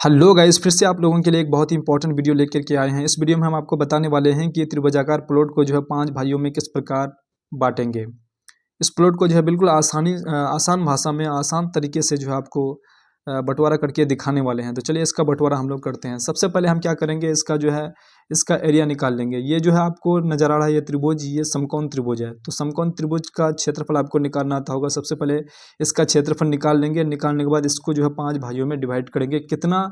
Hello guys, फिर से आप लोगों के लिए एक बहुत ही इंपॉर्टेंट वीडियो लेकर के आए हैं। इस वीडियो में हम आपको बताने वाले हैं कि त्रिभुजाकार प्लॉट को जो है 5 भाइयों में किस प्रकार बांटेंगे। इस प्लॉट को जो है बिल्कुल आसान भाषा में आसान तरीके से जो है आपको बंटवारा करके दिखाने वाले हैं। तो चलिए इसका बंटवारा हम लोग करते हैं। सबसे पहले हम क्या करेंगे, इसका जो है इसका एरिया निकाल लेंगे। ये जो है आपको नज़र आ रहा है ये त्रिभुज, ये समकोण त्रिभुज है। तो समकोण त्रिभुज का क्षेत्रफल आपको निकालना आता होगा। सबसे पहले इसका क्षेत्रफल निकाल लेंगे। निकालने के बाद इसको जो है 5 भाइयों में डिवाइड करेंगे। कितना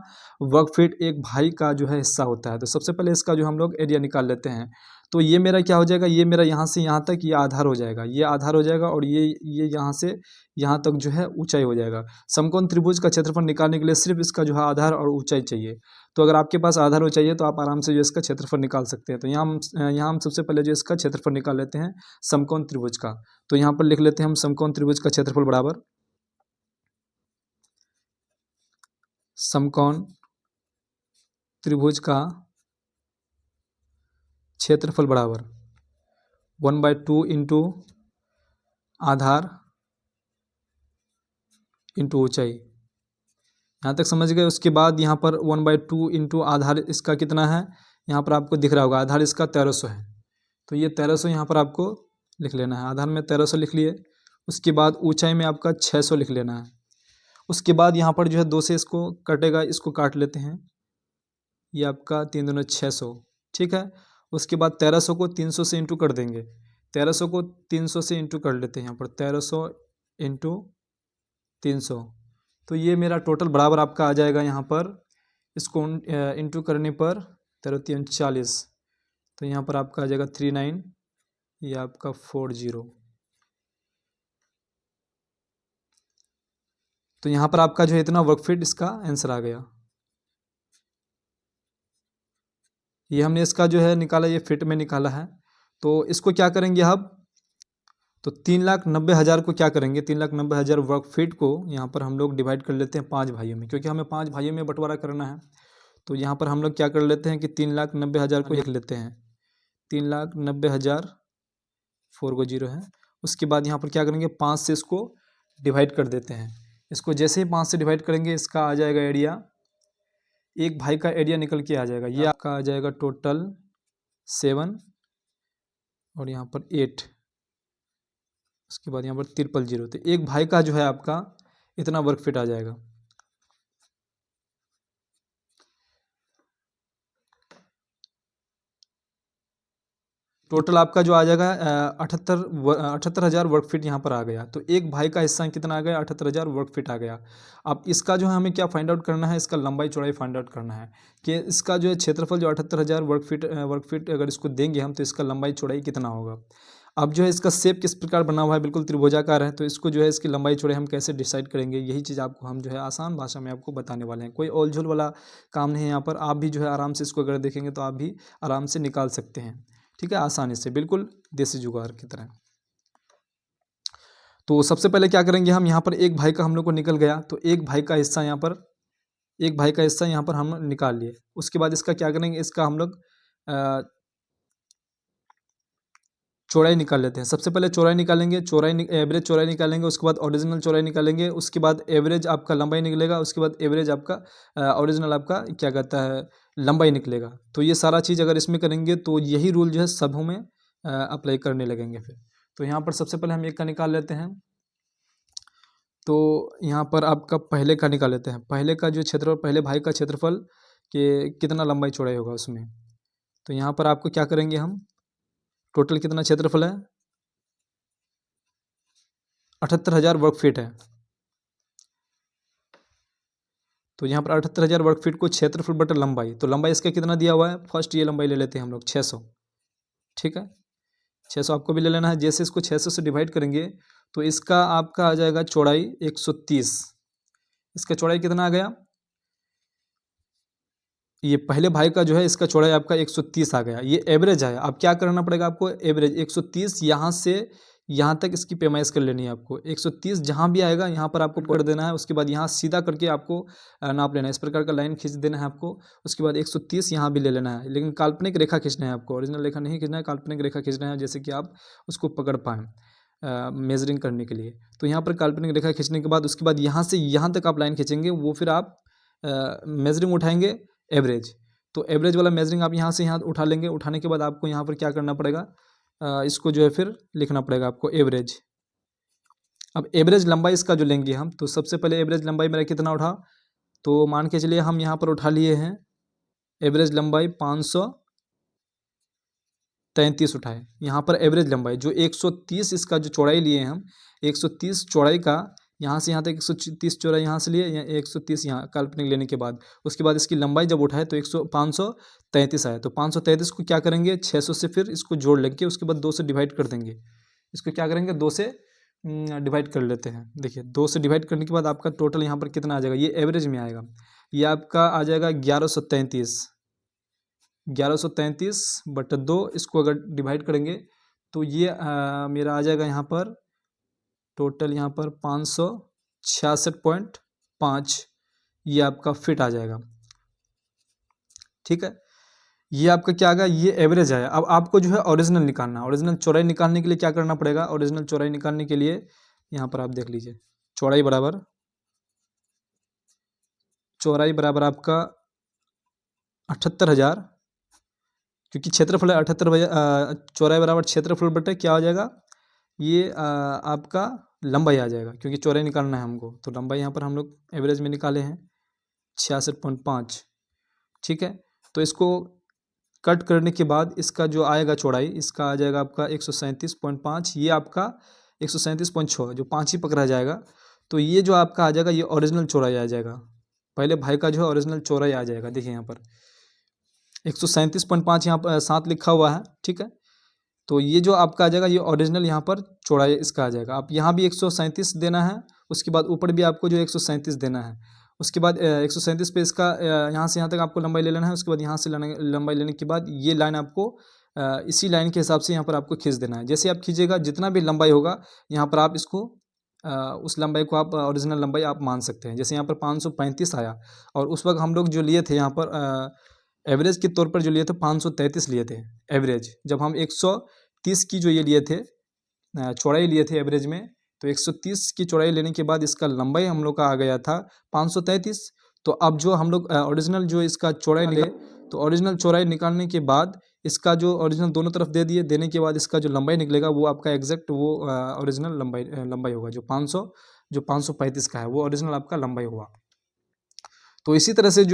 वर्ग फीट एक भाई का जो है हिस्सा होता है। तो सबसे पहले इसका जो हम लोग एरिया निकाल लेते हैं। तो ये मेरा क्या हो जाएगा, ये मेरा यहाँ से यहाँ तक ये आधार हो जाएगा, ये आधार हो जाएगा और ये यहाँ से यहाँ तक जो है ऊंचाई हो जाएगा। समकोण त्रिभुज का क्षेत्रफल निकालने के लिए सिर्फ इसका जो है आधार और ऊंचाई चाहिए। तो अगर आपके पास आधार ऊंचाई है तो आप आराम से जो इसका क्षेत्रफल निकाल सकते हैं। तो यहाँ हम सबसे पहले जो इसका क्षेत्रफल निकाल लेते हैं समकोण त्रिभुज का। तो यहाँ पर लिख लेते हैं हम समकोण त्रिभुज का क्षेत्रफल बराबर समकोण त्रिभुज का क्षेत्रफल बराबर 1/2 इंटू आधार इंटू ऊंचाई। यहाँ तक समझ गए। उसके बाद यहाँ पर 1/2 इंटू आधार इसका कितना है, यहाँ पर आपको दिख रहा होगा आधार इसका 1300 है। तो ये 1300 यहाँ पर आपको लिख लेना है। आधार में 1300 लिख लिए। उसके बाद ऊंचाई में आपका 600 लिख लेना है। उसके बाद यहाँ पर जो है 2 से इसको कटेगा, इसको काट लेते हैं। ये आपका 3 दूनी 600, ठीक है। उसके बाद 1300 को 300 से इंटू कर देंगे। 1300 को 300 से इंटू कर लेते हैं। यहाँ पर 1300 इंटू 300, तो ये मेरा टोटल बराबर आपका आ जाएगा। यहाँ पर इसको इंटू करने पर 13 40, तो यहाँ पर आपका आ जाएगा 39, ये आपका 40। तो यहाँ पर आपका जो है इतना वर्ग फीट इसका आंसर आ गया। ये हमने इसका जो है निकाला, ये फिट में निकाला है। तो इसको क्या करेंगे अब, तो 3,90,000 को क्या करेंगे, 3,90,000 वर्ग फीट को यहाँ पर हम लोग डिवाइड कर लेते हैं 5 भाइयों में, क्योंकि हमें 5 भाइयों में बंटवारा करना है। तो यहाँ पर हम लोग क्या कर लेते हैं कि 3,90,000 को लिख लेते हैं। 3,90,000 4 को 0 है। उसके बाद यहाँ पर क्या करेंगे, 5 से इसको डिवाइड कर देते हैं। इसको जैसे ही 5 से डिवाइड करेंगे इसका आ जाएगा एरिया, एक भाई का एरिया निकल के आ जाएगा। ये आपका आ जाएगा टोटल 7 और यहाँ पर 8। उसके बाद यहाँ पर 000, तो एक भाई का जो है आपका इतना वर्ग फीट आ जाएगा। टोटल आपका जो आ जाएगा 78,000 वर्ग फीट यहाँ पर आ गया। तो एक भाई का हिस्सा कितना आ गया, 78,000 वर्ग फीट आ गया। अब इसका जो है हमें क्या फाइंड आउट करना है, इसका लंबाई चौड़ाई फाइंड आउट करना है कि इसका जो है क्षेत्रफल जो 78,000 वर्ग फीट अगर इसको देंगे हम, तो इसका लंबाई चौड़ाई कितना होगा। अब जो है इसका शेप किस प्रकार बना हुआ है, बिल्कुल त्रिभुजाकार है। तो इसको जो है इसकी लंबाई चौड़ाई हम कैसे डिसाइड करेंगे, यही चीज़ आपको हम जो है आसान भाषा में आपको बताने वाले हैं। कोई ओलझोल वाला काम नहीं है यहाँ पर। आप भी जो है आराम से इसको अगर देखेंगे तो आप भी आराम से निकाल सकते हैं, ठीक है, आसानी से, बिल्कुल देसी जुगाड़ की तरह। तो सबसे पहले क्या करेंगे हम, यहाँ पर एक भाई का हम लोग को निकल गया। तो एक भाई का हिस्सा यहाँ पर, एक भाई का हिस्सा यहाँ पर हम निकाल लिए। उसके बाद इसका क्या करेंगे, इसका हम लोग चौड़ाई निकाल लेते हैं। सबसे पहले चौड़ाई निकालेंगे, एवरेज चौड़ाई निकालेंगे। उसके बाद ओरिजिनल चौड़ाई निकालेंगे। उसके बाद एवरेज आपका लंबाई निकलेगा। उसके बाद एवरेज आपका ओरिजिनल आपका क्या कहता है लंबाई निकलेगा। तो ये सारा चीज़ अगर इसमें करेंगे तो यही रूल जो है सबों में अप्लाई करने लगेंगे फिर। तो यहाँ पर सबसे पहले हम एक का निकाल लेते हैं। तो यहाँ पर आपका पहले का निकाल लेते हैं। पहले का जो क्षेत्रफल, पहले भाई का क्षेत्रफल के कितना लंबाई चौड़ाई होगा उसमें। तो यहाँ पर आपको क्या करेंगे हम, टोटल कितना क्षेत्रफल है, 78,000 वर्ग फीट है। तो यहाँ पर 78,000 वर्ग फीट को क्षेत्रफल बटा लंबाई, तो लंबाई इसका कितना दिया हुआ है, फर्स्ट ये लंबाई ले लेते हैं हम लोग 600, ठीक है। 600 आपको भी ले लेना है। जैसे इसको 600 से डिवाइड करेंगे तो इसका आपका आ जाएगा चौड़ाई 130। इसका चौड़ाई कितना आ गया, ये पहले भाई का जो है इसका चौड़ाई आपका 130 आ गया। ये एवरेज है। अब क्या करना पड़ेगा आपको, एवरेज 130 यहाँ से यहाँ तक इसकी पैमाइश कर लेनी है आपको। 130 जहाँ भी आएगा यहाँ पर आपको पकड़ देना है। उसके बाद यहाँ सीधा करके आपको नाप लेना है। इस प्रकार का लाइन खींच देना है आपको। उसके बाद 130 यहाँ भी ले लेना है, लेकिन काल्पनिक रेखा खींचना है आपको, ओरिजिनल रेखा नहीं खींचना है, काल्पनिक रेखा खींचना है, जैसे कि आप उसको पकड़ पाएँ मेजरिंग करने के लिए। तो यहाँ पर काल्पनिक रेखा खींचने के बाद उसके बाद यहाँ से यहाँ तक आप लाइन खींचेंगे, वो फिर आप मेजरिंग उठाएंगे एवरेज। तो एवरेज वाला मेजरिंग आप यहाँ से यहाँ उठा लेंगे। उठाने के बाद आपको यहाँ पर क्या करना पड़ेगा, इसको जो है फिर लिखना पड़ेगा आपको एवरेज। अब एवरेज लंबाई इसका जो लेंगे हम, तो सबसे पहले एवरेज लंबाई मेरा कितना उठा, तो मान के चलिए हम यहाँ पर उठा लिए हैं एवरेज लंबाई 533 उठाए। यहाँ पर एवरेज लंबाई जो 130 इसका जो चौड़ाई लिए हैं हम, 130 चौड़ाई का यहाँ से यहाँ तक 130 चौड़ाई यहाँ से लिए, 130 यहाँ काल्पनिक लेने के बाद उसके बाद इसकी लंबाई जब उठाए तो 533 आया। तो 533 को क्या करेंगे, 600 से फिर इसको जोड़ लेंगे, उसके बाद 2 से डिवाइड कर देंगे। इसको क्या करेंगे, 2 से डिवाइड कर लेते हैं। देखिए 2 से डिवाइड करने के बाद आपका टोटल यहाँ पर कितना आ जाएगा, ये एवरेज में आएगा, ये आपका आ जाएगा 1133। 1133/2 इसको अगर डिवाइड करेंगे तो ये मेरा आ जाएगा यहाँ पर टोटल यहाँ पर 566.5, ये आपका फिट आ जाएगा। ठीक है, ये आपका क्या आ गया, ये एवरेज आया। अब आपको जो है ओरिजिनल निकालना है। ओरिजिनल चौड़ाई निकालने के लिए क्या करना पड़ेगा, ओरिजिनल चौड़ाई निकालने के लिए यहाँ पर आप देख लीजिए, चौड़ाई बराबर आपका 78,000, क्योंकि क्षेत्रफल है 78, चौड़ाई बराबर क्षेत्रफल बटे क्या हो जाएगा, ये आपका लंबाई आ जाएगा, क्योंकि चौड़ाई निकालना है हमको। तो लंबाई यहाँ पर हम लोग एवरेज में निकाले हैं 66.5। ठीक है, तो इसको कट करने के बाद इसका जो आएगा चौड़ाई, इसका आ जाएगा आपका 137.5, ये आपका 137.6, जो 5 ही पकड़ा जाएगा। तो ये जो आपका आ जाएगा ये ओरिजिनल चौड़ाई आ जाएगा। पहले भाई का जो है ओरिजिनल चौड़ाई आ जाएगा। देखिए यहाँ पर 137.5 यहाँ पर 7 लिखा हुआ है। ठीक है, तो ये जो आपका आ जाएगा ये ओरिजिनल यहाँ पर चौड़ाई इसका आ जाएगा। आप यहाँ भी 137 देना है, उसके बाद ऊपर भी आपको जो 137 देना है। उसके बाद 137 पे इसका यहाँ से यहाँ तक आपको लंबाई ले लेना है। उसके बाद यहाँ से लंबाई लेने के बाद ये लाइन आपको इसी लाइन के हिसाब से यहाँ पर आपको खींच देना है। जैसे आप खींचेगा जितना भी लंबाई होगा यहाँ पर आप इसको उस लंबाई को आप ओरिजिनल लंबाई आप मान सकते हैं। जैसे यहाँ पर 535 आया और उस वक्त हम लोग जो लिए थे यहाँ पर एवरेज के तौर पर जो लिए थे 533 लिए थे एवरेज। जब हम 130 की जो ये लिए थे चौड़ाई लिए थे एवरेज में, तो 130 की चौड़ाई लेने के बाद इसका लंबाई हम लोग का आ गया था 533। तो अब जो हम लोग ओरिजिनल जो इसका चौड़ाई निकाले, तो ओरिजिनल चौड़ाई निकालने के बाद इसका जो ओरिजिनल दोनों तरफ दे दिए, देने के बाद इसका जो लंबाई निकलेगा वो आपका एग्जैक्ट वो ओरिजिनल लंबाई होगा। जो 535 का है वो ओरिजिनल आपका लंबाई हुआ। तो इसी तरह से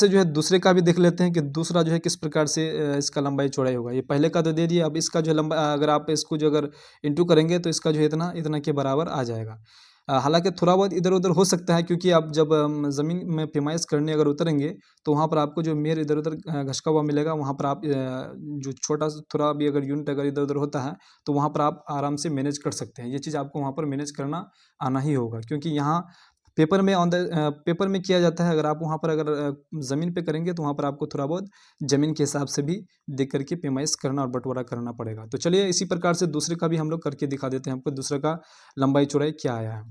जो है दूसरे का भी देख लेते हैं कि दूसरा जो है किस प्रकार से इसका लंबाई चौड़ाई होगा। ये पहले का तो दे दिया, अब इसका जो लंबा अगर आप इसको जो अगर इंटू करेंगे तो इसका जो है इतना के बराबर आ जाएगा। हालांकि थोड़ा बहुत इधर उधर हो सकता है, क्योंकि आप जब ज़मीन में पैमाइश करने अगर उतरेंगे तो वहाँ पर आपको जो मेर इधर उधर घसका हुआ मिलेगा, वहाँ पर आप जो छोटा सा थोड़ा भी अगर यूनिट अगर इधर उधर होता है तो वहाँ पर आप आराम से मैनेज कर सकते हैं। ये चीज़ आपको वहाँ पर मैनेज करना आना ही होगा, क्योंकि यहाँ पेपर में पेपर में किया जाता है। अगर आप वहाँ पर अगर ज़मीन पे करेंगे तो वहाँ पर आपको थोड़ा बहुत ज़मीन के हिसाब से भी देख करके पैमाइश करना और बंटवारा करना पड़ेगा। तो चलिए इसी प्रकार से दूसरे का भी हम लोग करके दिखा देते हैं आपको, दूसरे का लंबाई चौड़ाई क्या आया है।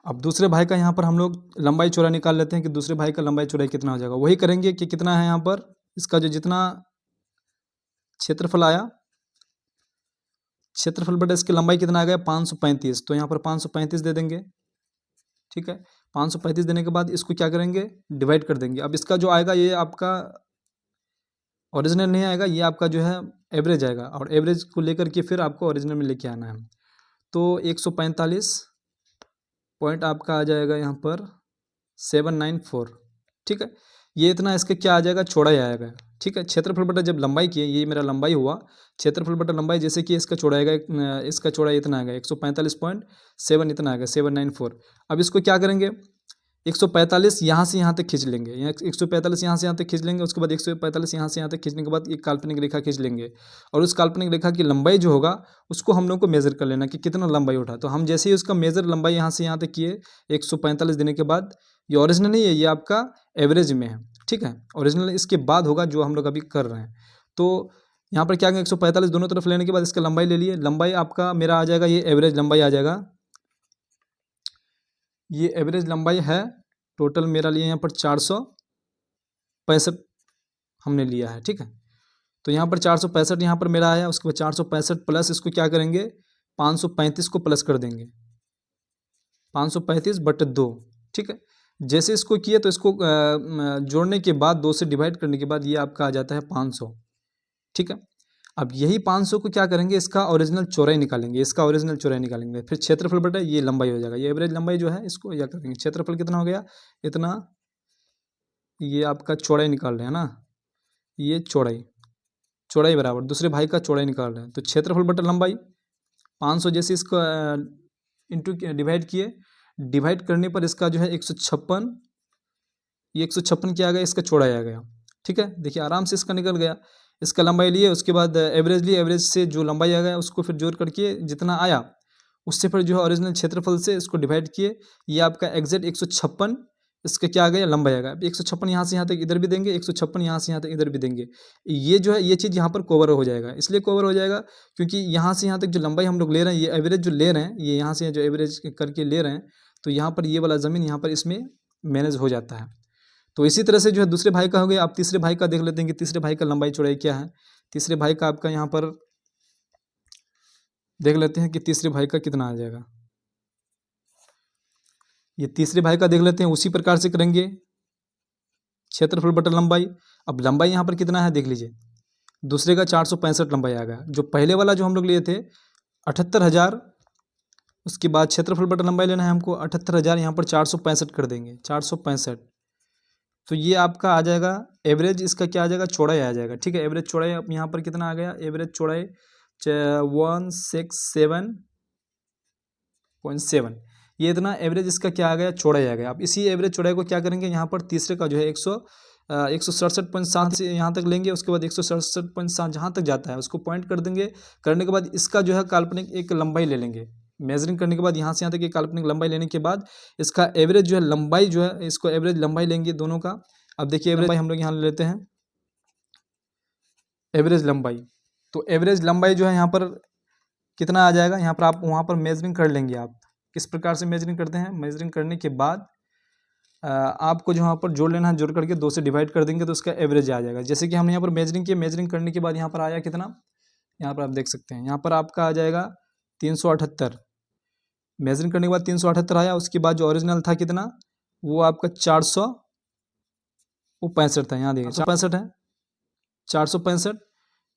अब दूसरे भाई का यहाँ पर हम लोग लंबाई चौड़ाई निकाल लेते हैं कि दूसरे भाई का लंबाई चौड़ाई कितना हो जाएगा। वही करेंगे कि कितना है यहाँ पर इसका जो जितना क्षेत्रफल आया, क्षेत्रफल बटा इसकी लंबाई कितना आ गया 535, तो यहाँ पर 535 दे देंगे। ठीक है, 535 देने के बाद इसको क्या करेंगे, डिवाइड कर देंगे। अब इसका जो आएगा ये आपका ओरिजिनल नहीं आएगा, ये आपका जो है एवरेज आएगा, और एवरेज को लेकर के फिर आपको ओरिजिनल में लेके आना है। तो 145 पॉइंट आपका आ जाएगा यहाँ पर 794। ठीक है, ये इतना इसका क्या आ जाएगा, चौड़ाई आएगा। ठीक है, क्षेत्रफल बटा जब लंबाई की, ये मेरा लंबाई हुआ, क्षेत्रफल बटा लंबाई, जैसे कि इसका चौड़ाई आएगा, इसका चौड़ाई इतना आएगा 145.7 इतना आएगा 794। अब इसको क्या करेंगे, 145 यहाँ से यहाँ तक खींच लेंगे, 145 यहाँ से यहाँ तक खींच लेंगे। उसके बाद 145 यहाँ से यहाँ तक खींचने के बाद एक काल्पनिक रेखा खींच लेंगे, और उस काल्पनिक रेखा की लंबाई जो होगा उसको हम लोग को मेज़र कर लेना कि कितना लंबाई उठा। तो हम जैसे ही उसका मेज़र लंबाई यहाँ से यहाँ तक किए 145 देने के बाद, ये ओरिजिनल नहीं है, ये आपका एवरेज में है। ठीक है, ओरिजिनल इसके बाद होगा जो हम लोग अभी कर रहे हैं। तो यहाँ पर क्या करेंगे, 145 दोनों तरफ लेने के बाद इसका लंबाई ले लिए। लंबाई आपका मेरा आ जाएगा, ये एवरेज लंबाई आ जाएगा, ये एवरेज लंबाई है। टोटल मेरा लिए यहाँ पर 465 हमने लिया है। ठीक है, तो यहाँ पर 465 यहाँ पर मेरा आया। उसके बाद 465 प्लस इसको क्या करेंगे, 535 को प्लस कर देंगे, 535/2। ठीक है। जैसे इसको किए तो इसको जोड़ने के बाद 2 से डिवाइड करने के बाद ये आपका आ जाता है 500, ठीक है। अब यही 500 को क्या करेंगे, इसका ओरिजिनल चौड़ाई निकालेंगे, इसका ओरिजिनल चौड़ाई निकालेंगे, फिर क्षेत्रफल बटा ये लंबाई हो जाएगा, ये एवरेज लंबाई जो है इसको या करेंगे, क्षेत्रफल कितना हो गया इतना, ये आपका चौड़ाई निकाल रहे हैं ना, ये चौड़ाई बराबर दूसरे भाई का चौड़ाई निकाल रहे हैं, तो क्षेत्रफल बटा लंबाई 500, जैसे इसको इंटू डिवाइड किए, डिवाइड करने पर इसका जो है 156, ये 156 क्या आ गया, इसका चौड़ाई आ गया, ठीक है। देखिए आराम से इसका निकल गया, इसका लंबाई लिए, उसके बाद एवरेज लिए, एवरेज से जो लंबाई आ गया उसको फिर जोड़ करके जितना आया उससे फिर जो है ओरिजिनल क्षेत्रफल से इसको डिवाइड किए, ये आपका एग्जैक्ट 156 इसका क्या आ गया, लंबाई आ गया। 156 यहाँ से यहाँ तक इधर भी देंगे, 156 यहाँ से यहाँ तक इधर भी देंगे, ये जो है ये चीज़ यहाँ पर कवर हो जाएगा, इसलिए कवर हो जाएगा क्योंकि यहाँ से यहाँ तक जो लंबाई हम लोग ले रहे हैं, ये एवरेज जो ले रहे हैं, ये यहाँ से जो एवरेज करके ले रहे हैं, तो यहाँ पर ये वाला ज़मीन यहाँ पर इसमें मैनेज हो जाता है। तो इसी तरह से जो है दूसरे भाई का हो गया। आप तीसरे भाई का देख लेते हैं कि तीसरे भाई का लंबाई चौड़ाई क्या है। तीसरे भाई का आपका यहाँ पर देख लेते हैं कि तीसरे भाई का कितना आ जाएगा। ये तीसरे भाई का देख लेते हैं, उसी प्रकार से करेंगे, क्षेत्रफल बटा लंबाई। अब लंबाई यहाँ पर कितना है देख लीजिए, दूसरे का 465 लंबाई आ गया, जो पहले वाला जो हम लोग लिए थे 78,000, उसके बाद क्षेत्रफल बटा लंबाई लेना है हमको 78,000, यहाँ पर 465 कर देंगे, 465, तो ये आपका आ जाएगा एवरेज, इसका क्या आ जाएगा, चौड़ाई आ जाएगा, ठीक है। एवरेज चौड़ाई अब यहाँ पर कितना आ गया, एवरेज चौड़ाई 167.7, ये इतना एवरेज इसका क्या आ गया, चौड़ाई आ गया। अब इसी एवरेज चौड़ाई को क्या करेंगे, यहाँ पर तीसरे का जो है 167.7 से यहाँ तक लेंगे, उसके बाद 167.7 जहाँ तक जाता है उसको पॉइंट कर देंगे, करने के बाद इसका जो है काल्पनिक एक लंबाई ले लेंगे, मेजरिंग करने के बाद यहाँ से यहाँ तक एक काल्पनिक लंबाई लेने के बाद इसका एवरेज जो है लंबाई जो है, इसको एवरेज लंबाई लेंगे दोनों का। अब देखिए एवरेज हम लोग यहाँ ले लेते हैं एवरेज लंबाई, तो एवरेज लंबाई जो है यहाँ पर कितना आ जाएगा, यहाँ पर आप वहाँ पर मेजरिंग कर लेंगे। आप किस प्रकार से मेजरिंग करते हैं, मेजरिंग करने के बाद आपको जो यहाँ पर जोड़ लेना है, जोड़ करके 2 से डिवाइड कर देंगे तो उसका एवरेज आ जाएगा। जैसे कि हमने यहाँ पर मेजरिंग किया, मेजरिंग करने के बाद यहाँ पर आया कितना, यहाँ पर आप देख सकते हैं, यहाँ पर आपका आ जाएगा 378, मेजरिंग करने के बाद 378 आया। उसके बाद जो ओरिजिनल था कितना, वो आपका 465 था, यहाँ देखिए 465 है, 465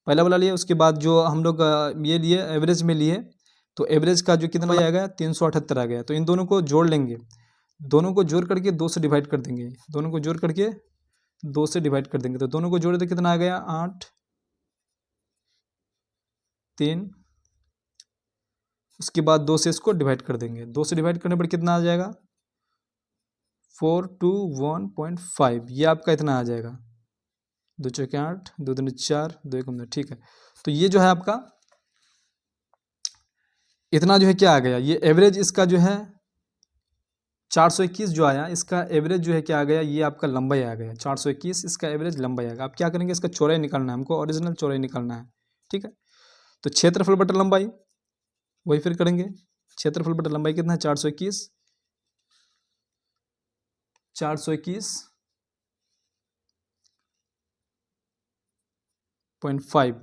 पहला वाला लिए। उसके बाद जो हम लोग ये लिए एवरेज में लिए, तो एवरेज का जो कितना आ गया 378 आ गया। तो इन दोनों को जोड़ लेंगे, दोनों को जोड़ करके 2 से डिवाइड कर देंगे, दोनों को जोड़ करके 2 से डिवाइड कर देंगे, तो दोनों को जोड़े तो कितना आ गया 8, 3, उसके बाद 2 से इसको डिवाइड कर देंगे, 2 से डिवाइड करने पर कितना आ जाएगा 421.5, ये आपका इतना आ जाएगा, 2 चौके 8, 2 दूनी 4, 2 एकम 2, ठीक है। तो ये जो है आपका इतना जो है क्या आ गया, ये एवरेज इसका जो है 421 जो आया, इसका एवरेज जो है क्या आ गया, ये आपका लंबाई आ गया 421, इसका एवरेज लंबाई आएगा। आप क्या करेंगे, इसका चौड़ाई निकालना है हमको, ओरिजिनल चौड़ाई निकालना है, ठीक है। तो क्षेत्रफल बटा लंबाई वही फिर करेंगे, क्षेत्रफल बटा लंबाई कितना है 421, 421.5।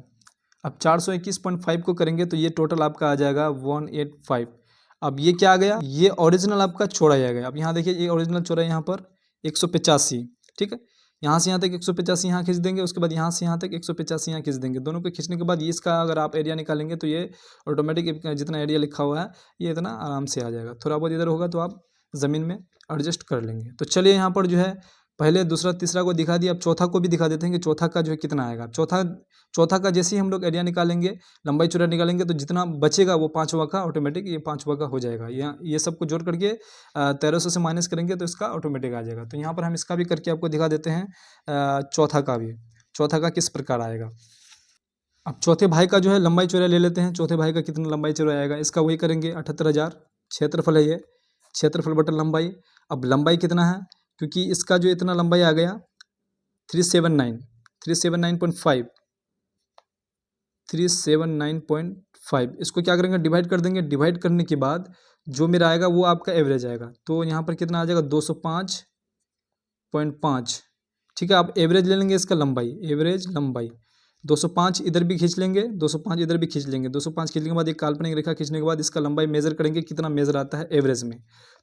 अब 421.5 को करेंगे तो ये टोटल आपका आ जाएगा 185। अब ये क्या आ गया, ये ओरिजिनल आपका चौड़ाई आ गया। अब यहाँ देखिए ये ओरिजिनल चौड़ाई यहाँ पर 185, ठीक है। यहाँ से यहाँ तक 185 यहाँ खींच देंगे, उसके बाद यहाँ से यहाँ तक 185 यहाँ खींच देंगे। दोनों को खींचने के बाद ये इसका अगर आप एरिया निकालेंगे तो ये ऑटोमेटिक जितना एरिया लिखा हुआ है ये इतना आराम से आ जाएगा। थोड़ा बहुत इधर होगा तो आप ज़मीन में एडजस्ट कर लेंगे। तो चलिए यहाँ पर जो है पहले दूसरा तीसरा को दिखा दिया, अब चौथा को भी दिखा देते हैं कि चौथा का जो है कितना आएगा। चौथा का जैसे ही हम लोग एरिया निकालेंगे, लंबाई चौड़ाई निकालेंगे, तो जितना बचेगा वो 5वां का ऑटोमेटिक ये 5वां का हो जाएगा। ये सबको जोड़ करके 1300 से माइनस करेंगे तो इसका ऑटोमेटिक आ जाएगा। तो यहाँ पर हम इसका भी करके आपको दिखा देते हैं चौथा का भी, चौथा का किस प्रकार आएगा। अब चौथे भाई का जो है लंबाई चौड़ाई ले लेते हैं, चौथे भाई का कितना लंबाई चौड़ाई आएगा, इसका वही करेंगे 78,000, क्षेत्रफल है ये, क्षेत्रफल बटा लंबाई। अब लंबाई कितना है, क्योंकि इसका जो इतना लंबाई आ गया 379.5, 379.5, इसको क्या करेंगे डिवाइड कर देंगे। डिवाइड करने के बाद जो मेरा आएगा वो आपका एवरेज आएगा, तो यहाँ पर कितना आ जाएगा 205.5, ठीक है। आप एवरेज ले लेंगे इसका लंबाई, एवरेज लंबाई 205 इधर भी खींच लेंगे, 205 इधर भी खींच लेंगे, 205 खींचने के बाद एक काल्पनिक रेखा खींचने के बाद इसका लंबाई मेजर करेंगे कितना मेजर आता है एवरेज में।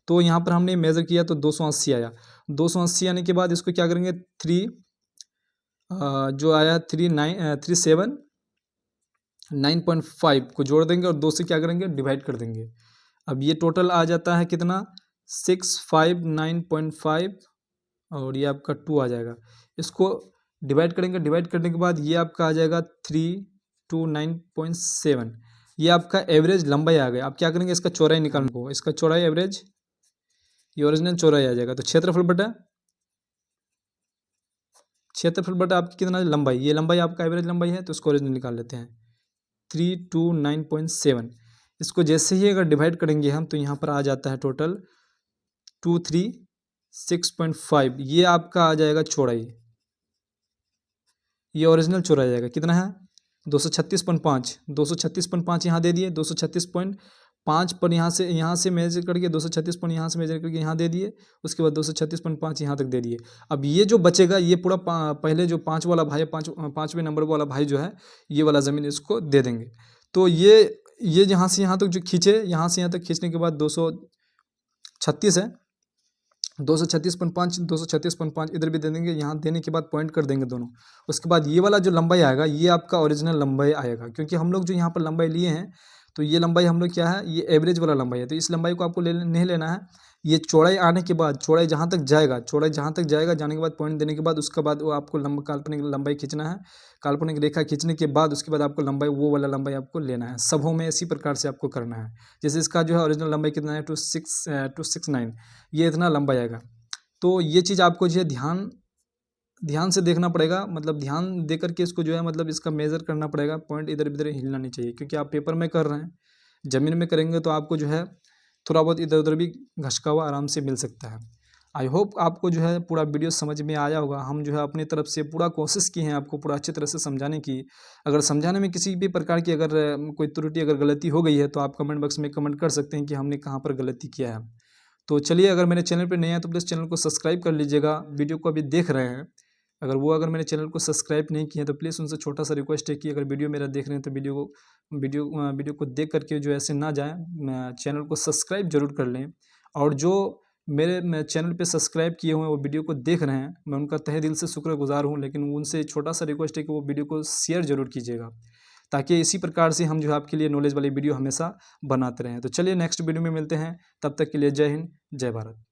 तो यहाँ पर हमने मेज़र किया तो 280 आया। 280 आने के बाद इसको क्या करेंगे, जो आया 37 को जोड़ देंगे और 2 से क्या करेंगे, डिवाइड कर देंगे। अब ये टोटल आ जाता है कितना, 659.5 और ये आपका 2 आ जाएगा। इसको डिवाइड करेंगे, डिवाइड करने के बाद ये आपका आ जाएगा 329.7। ये आपका एवरेज लंबाई आ गया। आप क्या करेंगे, इसका चौड़ाई निकालने को, इसका चौड़ाई एवरेज, ये ओरिजिनल चौड़ाई आ जाएगा। तो क्षेत्रफल बटा आपकी कितना लंबाई, ये लंबाई आपका एवरेज लंबाई है, तो इसको ओरिजिनल निकाल लेते हैं 329.7। इसको जैसे ही अगर डिवाइड करेंगे हम तो यहाँ पर आ जाता है टोटल 236.5। ये आपका आ जाएगा चौड़ाई, ये ओरिजिनल चौड़ाई आ जाएगा। कितना है, 236.5। 236.5 यहाँ दे दिए, 236.5 पर यहाँ से मेजर करके 236 पर यहाँ से मेजर करके यहाँ दे दिए, उसके बाद 236.5 यहाँ तक दे दिए। अब ये जो बचेगा ये पूरा पहले जो 5 वाला भाई, पाँचवें नंबर वाला भाई जो है, ये वाला ज़मीन इसको दे देंगे। तो ये यहाँ से यहाँ तक जो खींचे, यहाँ से यहाँ तक खींचने के बाद 236 है, 236.5 236.5 इधर भी दे देंगे। यहाँ देने के बाद पॉइंट कर देंगे दोनों। उसके बाद ये वाला जो लंबाई आएगा ये आपका ओरिजिनल लंबाई आएगा, क्योंकि हम लोग जो यहाँ पर लंबाई लिए हैं तो ये लंबाई हम लोग क्या है, ये एवरेज वाला लंबाई है। तो इस लंबाई को आपको नहीं लेना है। ये चौड़ाई आने के बाद, चौड़ाई जहाँ तक जाएगा, जाने के बाद पॉइंट देने के बाद उसके बाद वो आपको काल्पनिक लंबाई खींचना है, काल्पनिक रेखा खींचने के बाद उसके बाद आपको लंबाई, वो वाला लंबाई आपको लेना है। सबों में इसी प्रकार से आपको करना है। जैसे इसका जो है ओरिजिनल लंबाई कितना है, 269, ये इतना लंबाई आएगा। तो ये चीज़ आपको जो है ध्यान से देखना पड़ेगा, मतलब ध्यान दे करके इसको जो है मतलब इसका मेज़र करना पड़ेगा। पॉइंट इधर उधर हिलना नहीं चाहिए, क्योंकि आप पेपर में कर रहे हैं, ज़मीन में करेंगे तो आपको जो है थोड़ा बहुत इधर उधर भी घसका हुआ आराम से मिल सकता है। आई होप आपको जो है पूरा वीडियो समझ में आया होगा। हम जो है अपनी तरफ से पूरा कोशिश की है आपको पूरा अच्छी तरह से समझाने की। अगर समझाने में किसी भी प्रकार की अगर कोई त्रुटि, अगर गलती हो गई है तो आप कमेंट बॉक्स में कमेंट कर सकते हैं कि हमने कहाँ पर गलती किया है। तो चलिए, अगर मेरे चैनल पर नए हैं तो प्लीज़ चैनल को सब्सक्राइब कर लीजिएगा। वीडियो को अभी देख रहे हैं, अगर मेरे चैनल को सब्सक्राइब नहीं किए तो प्लीज़ उनसे छोटा सा रिक्वेस्ट है कि अगर वीडियो मेरा देख रहे हैं तो वीडियो को देख करके जो ऐसे ना जाएं, चैनल को सब्सक्राइब जरूर कर लें। और जो मेरे चैनल पे सब्सक्राइब किए हुए हैं वो वीडियो को देख रहे हैं, मैं उनका तहे दिल से शुक्रगुजार हूँ। लेकिन उनसे छोटा सा रिक्वेस्ट है कि वो वीडियो को शेयर जरूर कीजिएगा, ताकि इसी प्रकार से हम जो है आपके लिए नॉलेज वाली वीडियो हमेशा बनाते रहें। तो चलिए नेक्स्ट वीडियो में मिलते हैं, तब तक के लिए जय हिंद, जय भारत।